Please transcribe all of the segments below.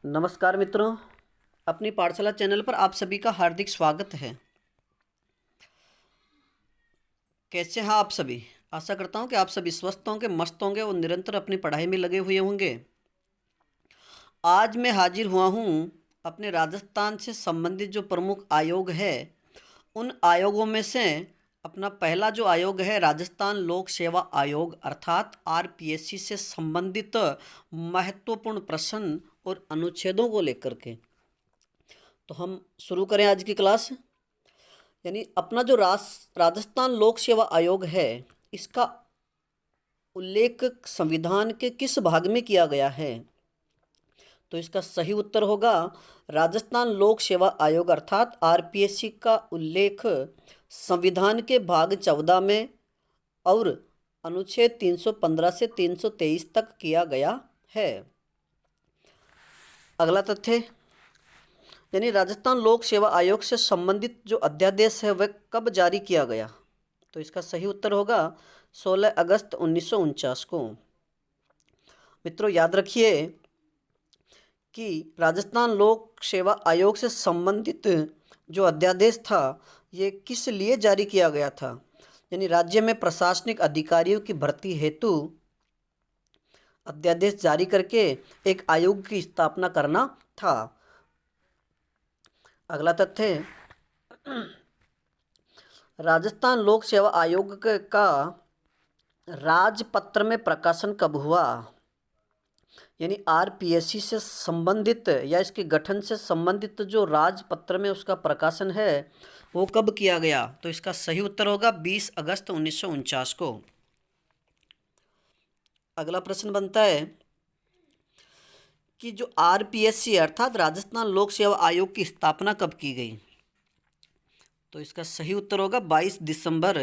नमस्कार मित्रों, अपनी पाठशाला चैनल पर आप सभी का हार्दिक स्वागत है। कैसे हैं आप सभी? आशा करता हूं कि आप सभी स्वस्थ होंगे, मस्त होंगे और निरंतर अपनी पढ़ाई में लगे हुए होंगे। आज मैं हाजिर हुआ हूं अपने राजस्थान से संबंधित जो प्रमुख आयोग है, उन आयोगों में से अपना पहला जो आयोग है राजस्थान लोक सेवा आयोग अर्थात आरपीएससी से संबंधित महत्वपूर्ण प्रश्न और अनुच्छेदों को लेकर के। तो हम शुरू करें आज की क्लास। यानी अपना जो राजस्थान लोक सेवा आयोग है, इसका उल्लेख संविधान के किस भाग में किया गया है? तो इसका सही उत्तर होगा राजस्थान लोक सेवा आयोग अर्थात आरपीएससी का उल्लेख संविधान के भाग 14 में और अनुच्छेद 315 से 323 तक किया गया है। अगला तथ्य, यानी राजस्थान लोक सेवा आयोग से संबंधित जो अध्यादेश है वह कब जारी किया गया? तो इसका सही उत्तर होगा 16 अगस्त 1949 को। मित्रों याद रखिए कि राजस्थान लोक सेवा आयोग से संबंधित जो अध्यादेश था ये किस लिए जारी किया गया था? यानी राज्य में प्रशासनिक अधिकारियों की भर्ती हेतु अध्यादेश जारी करके एक आयोग की स्थापना करना था। अगला तथ्य, राजस्थान लोक सेवा आयोग का राजपत्र में प्रकाशन कब हुआ? यानी आरपीएससी से संबंधित या इसके गठन से संबंधित जो राजपत्र में उसका प्रकाशन है वो कब किया गया? तो इसका सही उत्तर होगा 20 अगस्त 1949 को। अगला प्रश्न बनता है कि जो आरपीएससी अर्थात राजस्थान लोक सेवा आयोग की स्थापना कब की गई? तो इसका सही उत्तर होगा 22 दिसंबर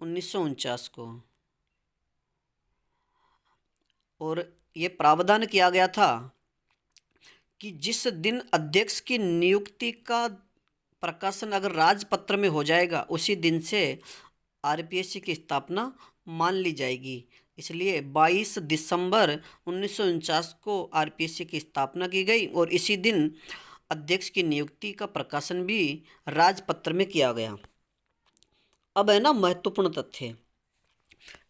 1949 को। और ये प्रावधान किया गया था कि जिस दिन अध्यक्ष की नियुक्ति का प्रकाशन अगर राजपत्र में हो जाएगा उसी दिन से आरपीएससी की स्थापना मान ली जाएगी। इसलिए 22 दिसंबर 1949 को आरपीएससी की स्थापना की गई और इसी दिन अध्यक्ष की नियुक्ति का प्रकाशन भी राजपत्र में किया गया। अब है ना महत्वपूर्ण तथ्य,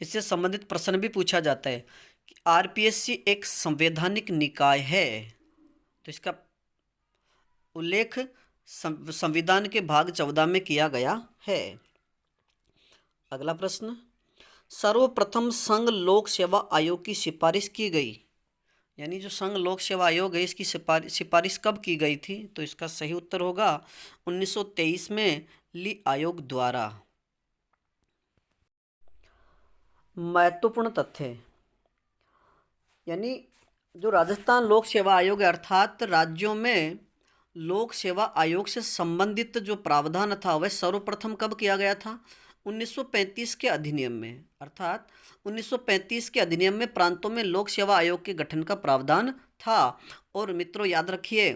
इससे संबंधित प्रश्न भी पूछा जाता है कि आरपीएससी एक संवैधानिक निकाय है। तो इसका उल्लेख संविधान के भाग 14 में किया गया है। अगला प्रश्न, सर्वप्रथम संघ लोक सेवा आयोग की सिफारिश की गई, यानी जो संघ लोक सेवा आयोग है इसकी सिफारिश कब की गई थी? तो इसका सही उत्तर होगा 1923 में ली आयोग द्वारा। महत्वपूर्ण तथ्य, यानी जो राजस्थान लोक सेवा आयोग है अर्थात राज्यों में लोक सेवा आयोग से संबंधित जो प्रावधान था वह सर्वप्रथम कब किया गया था? 1935 के अधिनियम में, अर्थात 1935 के अधिनियम में प्रांतों में लोक सेवा आयोग के गठन का प्रावधान था। और मित्रों याद रखिए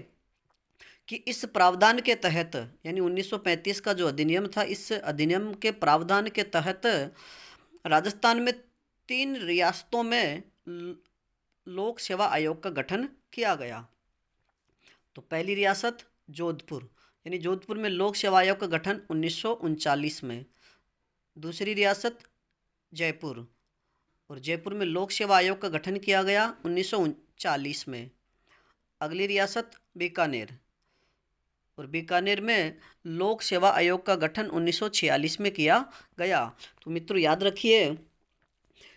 कि इस प्रावधान के तहत यानी 1935 का जो अधिनियम था, इस अधिनियम के प्रावधान के तहत राजस्थान में 3 रियासतों में लोक सेवा आयोग का गठन किया गया। तो पहली रियासत जोधपुर, यानी जोधपुर में लोक सेवा आयोग का गठन 1939 में। दूसरी रियासत जयपुर, और जयपुर में लोक सेवा आयोग का गठन किया गया 1939 में। अगली रियासत बीकानेर, और बीकानेर में लोक सेवा आयोग का गठन 1946 में किया गया। तो मित्रों याद रखिए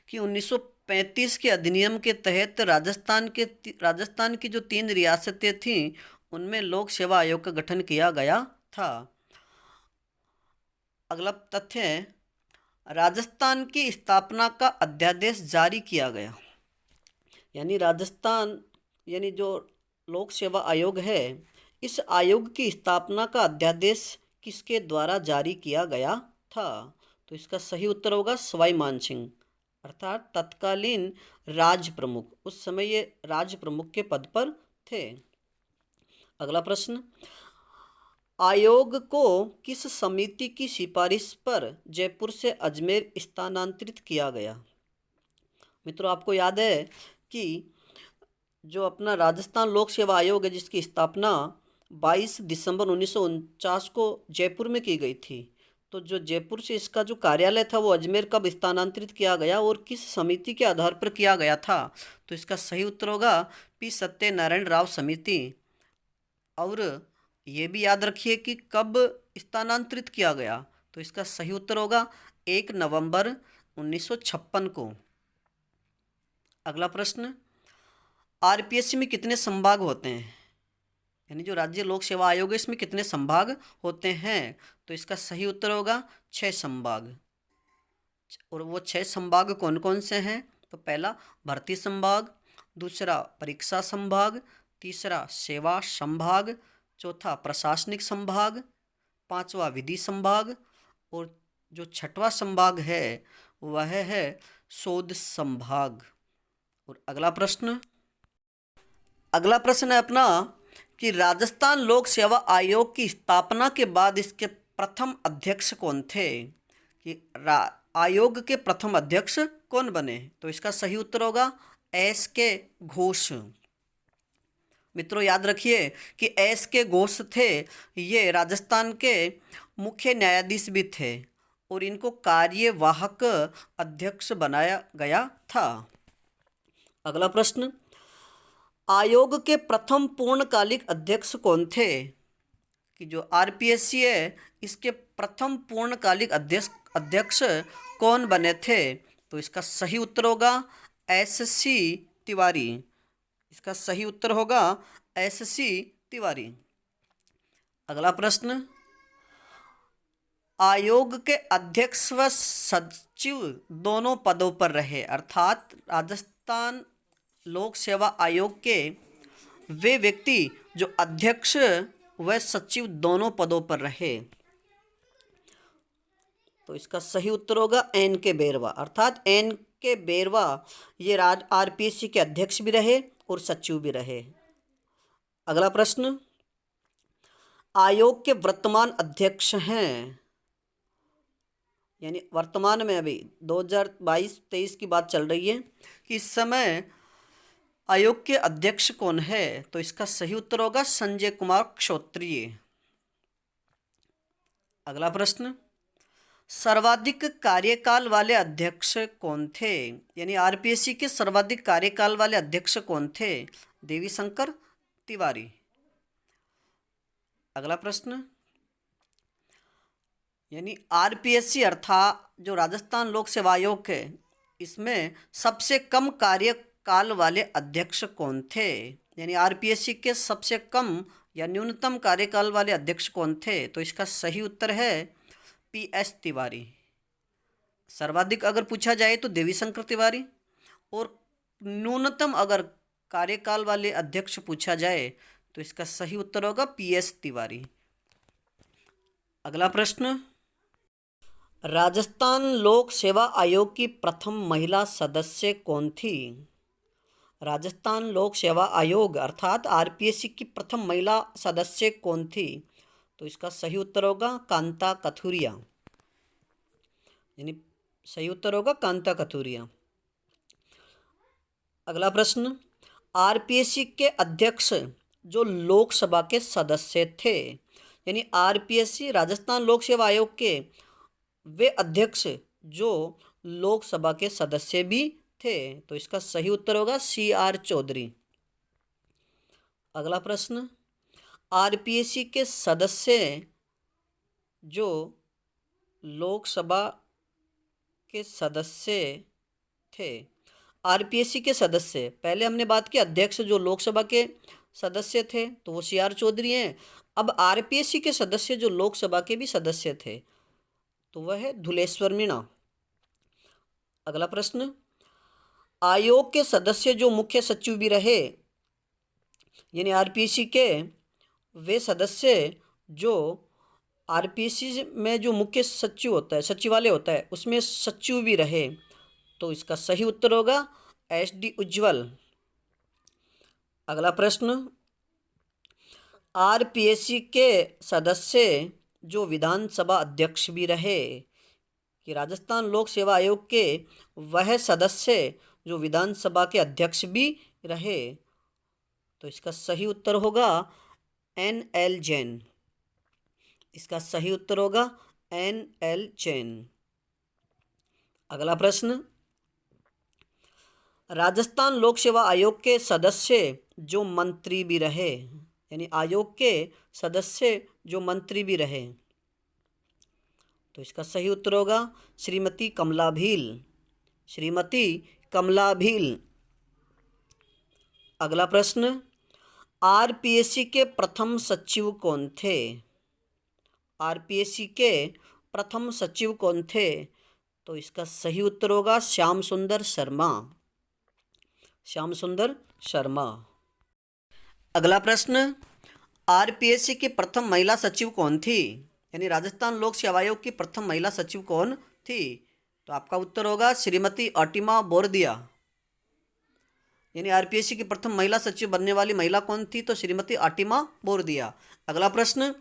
कि 1935 के अधिनियम के तहत राजस्थान की जो 3 रियासतें थीं उनमें लोक सेवा आयोग का गठन किया गया था। अगला तथ्य है, राजस्थान की स्थापना का अध्यादेश जारी किया गया, यानी यानी जो लोक सेवा आयोग है इस आयोग की स्थापना का अध्यादेश किसके द्वारा जारी किया गया था? तो इसका सही उत्तर होगा सवाई मानसिंह, अर्थात तत्कालीन राज प्रमुख, उस समय ये राज प्रमुख के पद पर थे। अगला प्रश्न, आयोग को किस समिति की सिफारिश पर जयपुर से अजमेर स्थानांतरित किया गया? मित्रों आपको याद है कि जो अपना राजस्थान लोक सेवा आयोग है जिसकी स्थापना 22 दिसंबर 1949 को जयपुर में की गई थी। तो जो जयपुर से इसका जो कार्यालय था वो अजमेर कब स्थानांतरित किया गया और किस समिति के आधार पर किया गया था? तो इसका सही उत्तर होगा पी सत्यनारायण राव समिति। और ये भी याद रखिए कि कब स्थानांतरित किया गया, तो इसका सही उत्तर होगा 1 नवंबर 1956 को। अगला प्रश्न, आरपीएससी में कितने संभाग होते हैं? यानी जो राज्य लोक सेवा आयोग है इसमें कितने संभाग होते हैं? तो इसका सही उत्तर होगा 6 संभाग। और वो 6 संभाग कौन कौन से हैं? तो पहला भर्ती संभाग, दूसरा परीक्षा संभाग, तीसरा सेवा संभाग, चौथा प्रशासनिक संभाग, पांचवा विधि संभाग और जो छठवां संभाग है वह है शोध संभाग। और अगला प्रश्न है अपना कि राजस्थान लोक सेवा आयोग की स्थापना के बाद इसके प्रथम अध्यक्ष कौन थे? कि आयोग के प्रथम अध्यक्ष कौन बने? तो इसका सही उत्तर होगा एस के घोष। मित्रों याद रखिए कि एस के घोष थे, ये राजस्थान के मुख्य न्यायाधीश भी थे और इनको कार्यवाहक अध्यक्ष बनाया गया था। अगला प्रश्न, आयोग के प्रथम पूर्णकालिक अध्यक्ष कौन थे? कि जो आरपीएससी है इसके प्रथम पूर्णकालिक अध्यक्ष कौन बने थे? तो इसका सही उत्तर होगा एससी तिवारी। इसका सही उत्तर होगा एससी तिवारी। अगला प्रश्न, आयोग के अध्यक्ष व सचिव दोनों पदों पर रहे, अर्थात राजस्थान लोक सेवा आयोग के वे व्यक्ति जो अध्यक्ष व सचिव दोनों पदों पर रहे। तो इसका सही उत्तर होगा एन के बेरवा, अर्थात एन के बेरवा ये आरपीएससी के अध्यक्ष भी रहे और सचिव भी रहे। अगला प्रश्न, आयोग के वर्तमान अध्यक्ष हैं, यानी वर्तमान में अभी 2022-23 की बात चल रही है कि इस समय आयोग के अध्यक्ष कौन है? तो इसका सही उत्तर होगा संजय कुमार क्षोत्रिय। अगला प्रश्न, सर्वाधिक कार्यकाल वाले अध्यक्ष कौन थे? यानी आरपीएससी के सर्वाधिक कार्यकाल वाले अध्यक्ष कौन थे? देवीशंकर तिवारी। अगला प्रश्न, यानी आरपीएससी अर्थात जो राजस्थान लोक सेवा आयोग है इसमें सबसे कम कार्यकाल वाले अध्यक्ष कौन थे? यानी आरपीएससी के सबसे कम या न्यूनतम कार्यकाल वाले अध्यक्ष कौन थे? तो इसका सही उत्तर है पीएस तिवारी। सर्वाधिक अगर पूछा जाए तो देवीशंकर तिवारी और न्यूनतम अगर कार्यकाल वाले अध्यक्ष पूछा जाए तो इसका सही उत्तर होगा पीएस तिवारी। अगला प्रश्न, राजस्थान लोक सेवा आयोग की प्रथम महिला सदस्य कौन थी? राजस्थान लोक सेवा आयोग अर्थात आरपीएससी की प्रथम महिला सदस्य कौन थी? तो इसका सही उत्तर होगा कांता कथुरिया, यानी सही उत्तर होगा कांता कथुरिया। अगला प्रश्न, आरपीएससी के अध्यक्ष जो लोकसभा के सदस्य थे, यानी आरपीएससी राजस्थान लोक सेवा आयोग के वे अध्यक्ष जो लोकसभा के सदस्य भी थे। तो इसका सही उत्तर होगा CR चौधरी। अगला प्रश्न, आरपीएससी के सदस्य जो लोकसभा के सदस्य थे, आरपीएससी के सदस्य पहले हमने बात की अध्यक्ष जो लोकसभा के सदस्य थे तो वो CR चौधरी हैं। अब आरपीएससी के सदस्य जो लोकसभा के भी सदस्य थे तो वह है धुलेश्वर मीणा। अगला प्रश्न, आयोग के सदस्य जो मुख्य सचिव भी रहे, यानी आरपीएससी के वे सदस्य जो आरपीएससी में जो मुख्य सचिव होता है, सचिवालय होता है, उसमें सचिव भी रहे। तो इसका सही उत्तर होगा SD उज्ज्वल। अगला प्रश्न, आरपीएससी के सदस्य जो विधानसभा अध्यक्ष भी रहे, कि राजस्थान लोक सेवा आयोग के वह सदस्य जो विधानसभा के अध्यक्ष भी रहे तो इसका सही उत्तर होगा NL जैन। इसका सही उत्तर होगा NL जैन। अगला प्रश्न, राजस्थान लोक सेवा आयोग के सदस्य जो मंत्री भी रहे, यानी आयोग के सदस्य जो मंत्री भी रहे, तो इसका सही उत्तर होगा श्रीमती कमला भील। श्रीमती कमला भील। अगला प्रश्न, आरपीएससी के प्रथम सचिव कौन थे? आरपीएससी के प्रथम सचिव कौन थे? तो इसका सही उत्तर होगा श्याम सुंदर शर्मा। श्याम सुंदर शर्मा। अगला प्रश्न, आरपीएससी की प्रथम महिला सचिव कौन थी? यानी राजस्थान लोक सेवा आयोग की प्रथम महिला सचिव कौन थी? तो आपका उत्तर होगा श्रीमती ऑटिमा बोरदिया। यानी आरपीएससी की प्रथम महिला सचिव बनने वाली महिला कौन थी? तो श्रीमती ऑटिमा बोरदिया। अगला प्रश्न,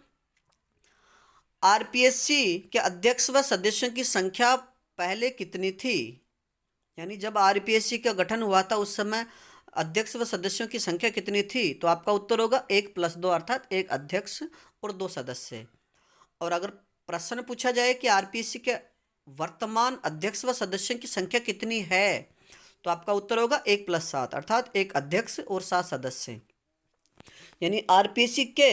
आरपीएससी के अध्यक्ष व सदस्यों की संख्या पहले कितनी थी? यानी जब आरपीएससी का गठन हुआ था उस समय अध्यक्ष व सदस्यों की संख्या कितनी थी? तो आपका उत्तर होगा 1+2, अर्थात 1 अध्यक्ष और 2 सदस्य। और अगर प्रश्न पूछा जाए कि आरपीएससी के वर्तमान अध्यक्ष व सदस्यों की संख्या कितनी है, तो आपका उत्तर होगा 1+7, अर्थात 1 अध्यक्ष और 7 सदस्य। यानी आरपीएससी के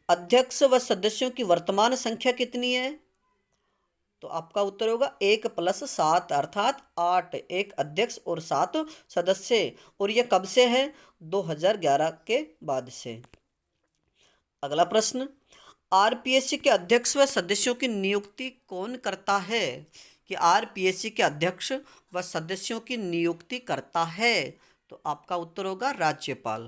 अध्यक्ष व सदस्यों की वर्तमान संख्या कितनी है? तो आपका उत्तर होगा 1+7, अर्थात 8, 1 अध्यक्ष और 7 सदस्य। और यह कब से है? 2011 के बाद से। अगला प्रश्न, आरपीएससी के अध्यक्ष व सदस्यों की नियुक्ति कौन करता है? कि आरपीएससी के अध्यक्ष व सदस्यों की नियुक्ति करता है, तो आपका उत्तर होगा राज्यपाल।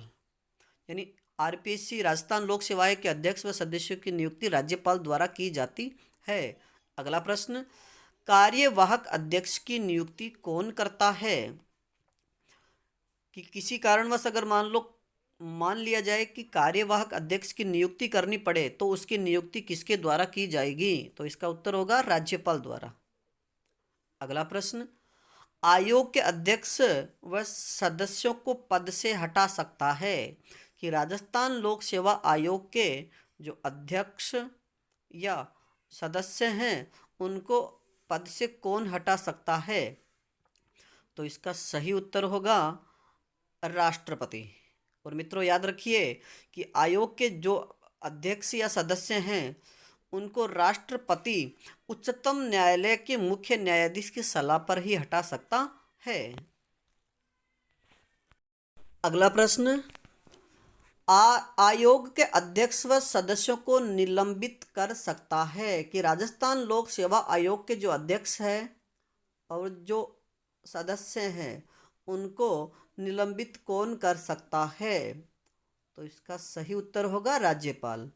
यानी आरपीएससी राजस्थान लोक सेवा आयोग के अध्यक्ष व सदस्यों की नियुक्ति राज्यपाल द्वारा की जाती है। अगला प्रश्न, कार्यवाहक अध्यक्ष की नियुक्ति कौन करता है? कि किसी कारणवश अगर मान लिया जाए कि कार्यवाहक अध्यक्ष की नियुक्ति करनी पड़े, तो उसकी नियुक्ति किसके द्वारा की जाएगी? तो इसका उत्तर होगा राज्यपाल द्वारा। अगला प्रश्न, आयोग के अध्यक्ष व सदस्यों को पद से हटा सकता है? कि राजस्थान लोक सेवा आयोग के जो अध्यक्ष या सदस्य हैं उनको पद से कौन हटा सकता है? तो इसका सही उत्तर होगा राष्ट्रपति। और मित्रों याद रखिए कि आयोग के जो अध्यक्ष या सदस्य हैं उनको राष्ट्रपति उच्चतम न्यायालय के मुख्य न्यायाधीश की सलाह पर ही हटा सकता है। अगला प्रश्न, आयोग के अध्यक्ष व सदस्यों को निलंबित कर सकता है? कि राजस्थान लोक सेवा आयोग के जो अध्यक्ष हैं और जो सदस्य हैं उनको निलंबित कौन कर सकता है? तो इसका सही उत्तर होगा राज्यपाल।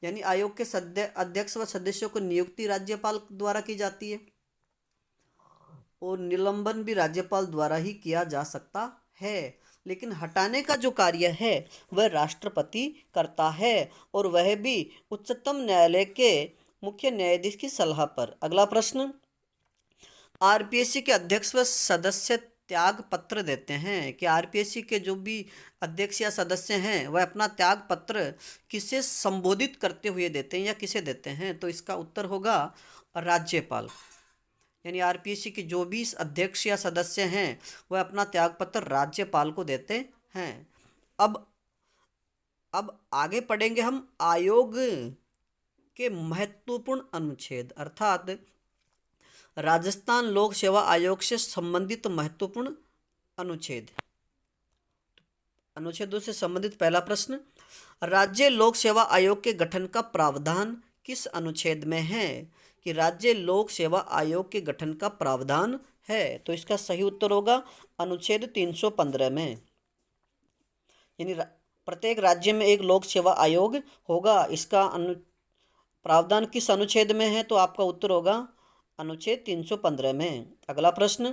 यानी आयोग के अध्यक्ष व सदस्यों को नियुक्ति राज्यपाल द्वारा की जाती है और निलंबन भी राज्यपाल द्वारा ही किया जा सकता है, लेकिन हटाने का जो कार्य है वह राष्ट्रपति करता है और वह भी उच्चतम न्यायालय के मुख्य न्यायाधीश की सलाह पर। अगला प्रश्न, आरपीएससी के अध्यक्ष व सदस्य त्याग पत्र देते हैं? कि आरपीएससी के जो भी अध्यक्ष या सदस्य हैं वह अपना त्याग पत्र किसे संबोधित करते हुए देते हैं या किसे देते हैं? तो इसका उत्तर होगा राज्यपाल। यानी आरपीएससी के जो भी अध्यक्ष या सदस्य हैं वह अपना त्यागपत्र राज्यपाल को देते हैं। अब आगे पढ़ेंगे हम आयोग के महत्वपूर्ण अनुच्छेद, अर्थात राजस्थान लोक सेवा आयोग से संबंधित महत्वपूर्ण अनुच्छेद। अनुच्छेदों से संबंधित पहला प्रश्न, राज्य लोक सेवा आयोग के गठन का प्रावधान किस अनुच्छेद में है? कि राज्य लोक सेवा आयोग के गठन का प्रावधान है, तो इसका सही उत्तर होगा अनुच्छेद 315 में। यानी प्रत्येक राज्य में एक लोक सेवा आयोग होगा, इसका प्रावधान किस अनुच्छेद में है? तो आपका उत्तर होगा अनुच्छेद 315 में। अगला प्रश्न,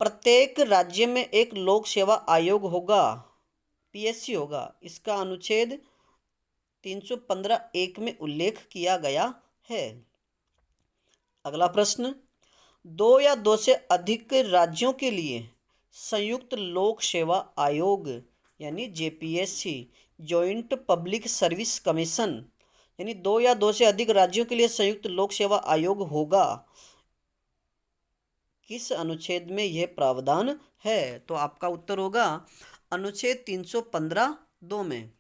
प्रत्येक राज्य में एक लोक सेवा आयोग होगा, पीएससी होगा, इसका अनुच्छेद 315(1) में उल्लेख किया गया है। अगला प्रश्न, 2 या 2 से अधिक राज्यों के लिए संयुक्त लोक सेवा आयोग यानी JPSC joint public service commission यानी 2 या 2 से अधिक राज्यों के लिए संयुक्त लोक सेवा आयोग होगा, किस अनुच्छेद में यह प्रावधान है? तो आपका उत्तर होगा अनुच्छेद 315(2) में।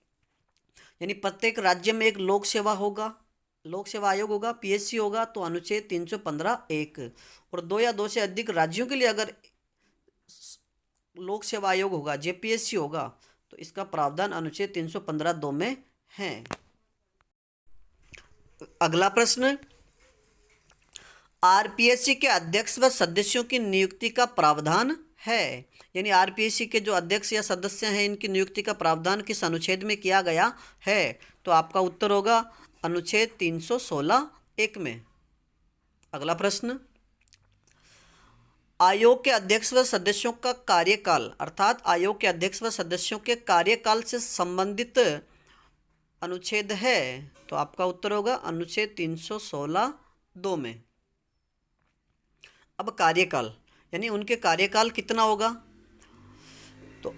यानी प्रत्येक राज्य में एक लोक सेवा होगा, लोक सेवा आयोग होगा, पीएससी होगा, तो अनुच्छेद 315(1). और 2 या 2 से अधिक राज्यों के लिए अगर लोक सेवा आयोग होगा, जेपीएससी होगा, तो इसका प्रावधान अनुच्छेद 315(2) में है। अगला प्रश्न, आरपीएससी के अध्यक्ष व सदस्यों की नियुक्ति का प्रावधान है। यानी आरपीएससी के जो अध्यक्ष या सदस्य हैं, इनकी नियुक्ति का प्रावधान किस अनुच्छेद में किया गया है? तो आपका उत्तर होगा अनुच्छेद 316(1) में। अगला प्रश्न, आयोग के अध्यक्ष व सदस्यों का कार्यकाल, अर्थात आयोग के अध्यक्ष व सदस्यों के कार्यकाल से संबंधित अनुच्छेद है। तो आपका उत्तर होगा अनुच्छेद 316(2) में। अब कार्यकाल यानी उनके कार्यकाल कितना होगा? तो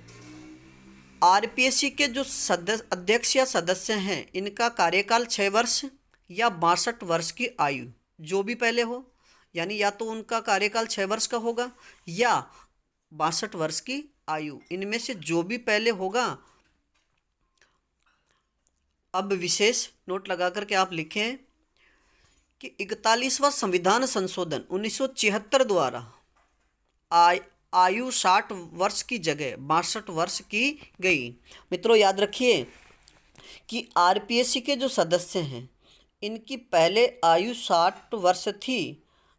आरपीएससी के जो अध्यक्ष या सदस्य हैं, इनका कार्यकाल 6 वर्ष या 62 वर्ष की आयु, जो भी पहले हो, यानी या तो उनका कार्यकाल 6 वर्ष का होगा या 62 वर्ष की आयु, इनमें से जो भी पहले होगा। अब विशेष नोट लगा करके आप लिखें कि 41वां संविधान संशोधन 1976 द्वारा आयु 60 वर्ष की जगह 62 वर्ष की गई। मित्रों याद रखिए कि आरपीएससी के जो सदस्य हैं, इनकी पहले आयु 60 वर्ष थी,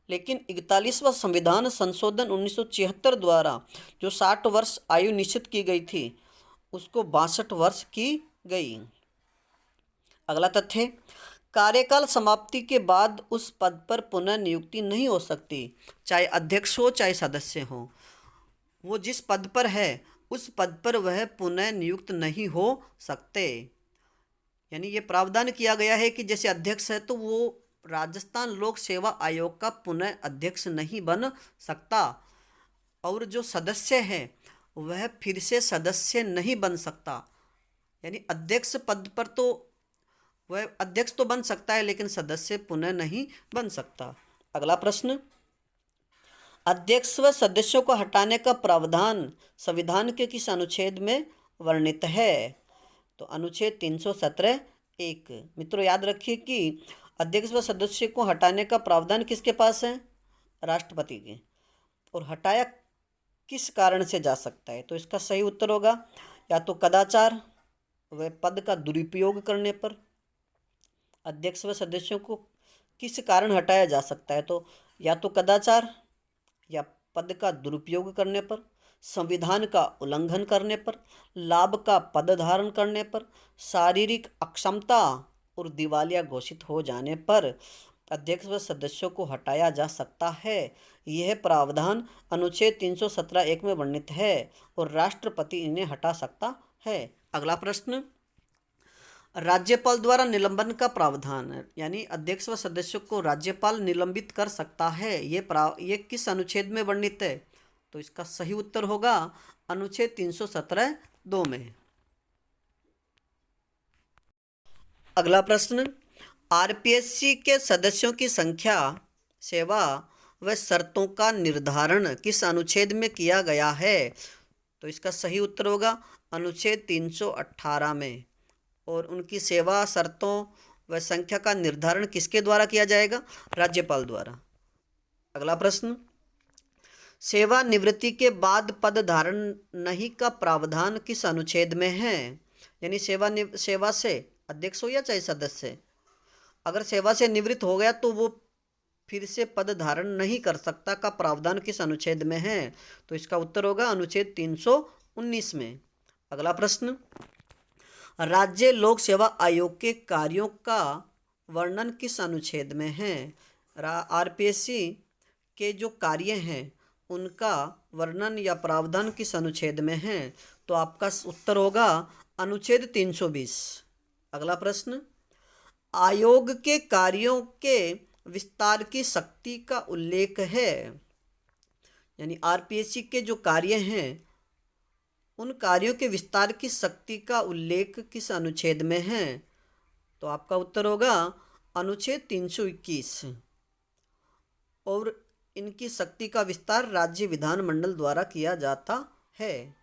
लेकिन 41वां संविधान संशोधन 1976 द्वारा जो 60 वर्ष आयु निश्चित की गई थी, उसको 62 वर्ष की गई। अगला तथ्य, कार्यकाल समाप्ति के बाद उस पद पर पुनः नियुक्ति नहीं हो सकती, चाहे अध्यक्ष हो चाहे सदस्य हो। वो जिस पद पर है उस पद पर वह पुनः नियुक्त नहीं हो सकते। यानी ये प्रावधान किया गया है कि जैसे अध्यक्ष है तो वो राजस्थान लोक सेवा आयोग का पुनः अध्यक्ष नहीं बन सकता, और जो सदस्य है वह फिर से सदस्य नहीं बन सकता। यानी अध्यक्ष पद पर तो वह अध्यक्ष तो बन सकता है, लेकिन सदस्य पुनः नहीं बन सकता। अगला प्रश्न, अध्यक्ष व सदस्यों को हटाने का प्रावधान संविधान के किस अनुच्छेद में वर्णित है? तो अनुच्छेद 317(1). मित्रों याद रखिए कि अध्यक्ष व सदस्य को हटाने का प्रावधान किसके पास है? राष्ट्रपति के। और हटाया किस कारण से जा सकता है? तो इसका सही उत्तर होगा या तो कदाचार व पद का दुरुपयोग करने पर। अध्यक्ष व सदस्यों को किस कारण हटाया जा सकता है? तो या तो कदाचार या पद का दुरुपयोग करने पर, संविधान का उल्लंघन करने पर, लाभ का पद धारण करने पर, शारीरिक अक्षमता और दिवालिया घोषित हो जाने पर अध्यक्ष व सदस्यों को हटाया जा सकता है। यह प्रावधान अनुच्छेद 317(1) में वर्णित है और राष्ट्रपति इन्हें हटा सकता है। अगला प्रश्न, राज्यपाल द्वारा निलंबन का प्रावधान, यानी अध्यक्ष व सदस्यों को राज्यपाल निलंबित कर सकता है, ये किस अनुच्छेद में वर्णित है? तो इसका सही उत्तर होगा अनुच्छेद 317(2) में। अगला प्रश्न, आरपीएससी के सदस्यों की संख्या, सेवा व शर्तों का निर्धारण किस अनुच्छेद में किया गया है? तो इसका सही उत्तर होगा अनुच्छेद 318 में। और उनकी सेवा, शर्तों व संख्या का निर्धारण किसके द्वारा किया जाएगा? राज्यपाल द्वारा। अगला प्रश्न, सेवानिवृत्ति के बाद पद धारण नहीं का प्रावधान किस अनुच्छेद में है? यानी सेवा से अध्यक्ष हो या चाहे सदस्य, अगर सेवा से निवृत्त हो गया तो वो फिर से पद धारण नहीं कर सकता का प्रावधान किस अनुच्छेद में है? तो इसका उत्तर होगा अनुच्छेद 319 में। अगला प्रश्न, राज्य लोक सेवा आयोग के कार्यों का वर्णन किस अनुच्छेद में है? आरपीएससी के जो कार्य हैं उनका वर्णन या प्रावधान किस अनुच्छेद में है? तो आपका उत्तर होगा अनुच्छेद 320। अगला प्रश्न, आयोग के कार्यों के विस्तार की शक्ति का उल्लेख है, यानी आरपीएससी के जो कार्य हैं उन कार्यों के विस्तार की शक्ति का उल्लेख किस अनुच्छेद में है? तो आपका उत्तर होगा अनुच्छेद 321। और इनकी शक्ति का विस्तार राज्य विधानमंडल द्वारा किया जाता है।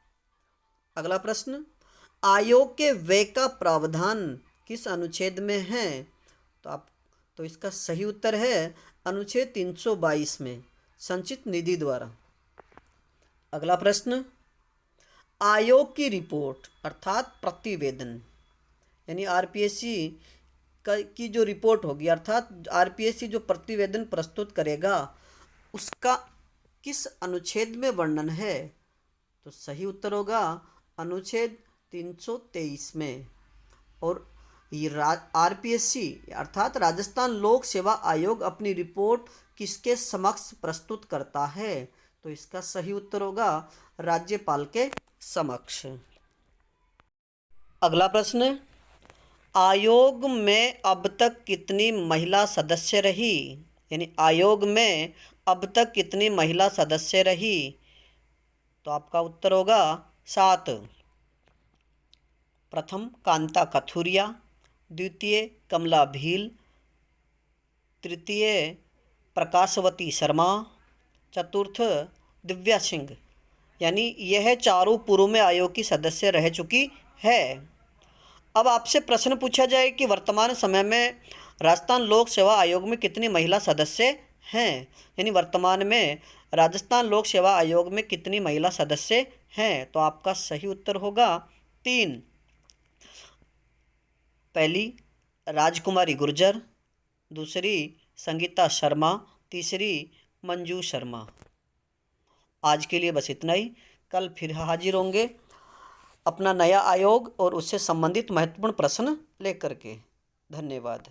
अगला प्रश्न, आयोग के व्यय का प्रावधान किस अनुच्छेद में है? तो इसका सही उत्तर है अनुच्छेद 322 में, संचित निधि द्वारा। अगला प्रश्न, आयोग की रिपोर्ट अर्थात प्रतिवेदन यानी आरपीएससी की जो रिपोर्ट होगी अर्थात आरपीएससी जो प्रतिवेदन प्रस्तुत करेगा उसका किस अनुच्छेद में वर्णन है? तो सही उत्तर होगा अनुच्छेद 323 में। और ये आरपीएससी अर्थात राजस्थान लोक सेवा आयोग अपनी रिपोर्ट किसके समक्ष प्रस्तुत करता है? तो इसका सही उत्तर होगा राज्यपाल के समक्ष। अगला प्रश्न, आयोग में अब तक कितनी महिला सदस्य रही? यानी आयोग में अब तक कितनी महिला सदस्य रही? तो आपका उत्तर होगा 7। प्रथम कांता कथुरिया, द्वितीय कमला भील, तृतीय प्रकाशवती शर्मा, चतुर्थ दिव्या सिंह। यानी यह चारों पूर्व में आयोग की सदस्य रह चुकी है। अब आपसे प्रश्न पूछा जाए कि वर्तमान समय में राजस्थान लोक सेवा आयोग में कितनी महिला सदस्य हैं? यानी वर्तमान में राजस्थान लोक सेवा आयोग में कितनी महिला सदस्य हैं? तो आपका सही उत्तर होगा 3। पहली राजकुमारी गुर्जर, दूसरी संगीता शर्मा, तीसरी मंजू शर्मा। आज के लिए बस इतना ही। कल फिर हाजिर होंगे अपना नया आयोग और उससे संबंधित महत्वपूर्ण प्रश्न लेकर के। धन्यवाद।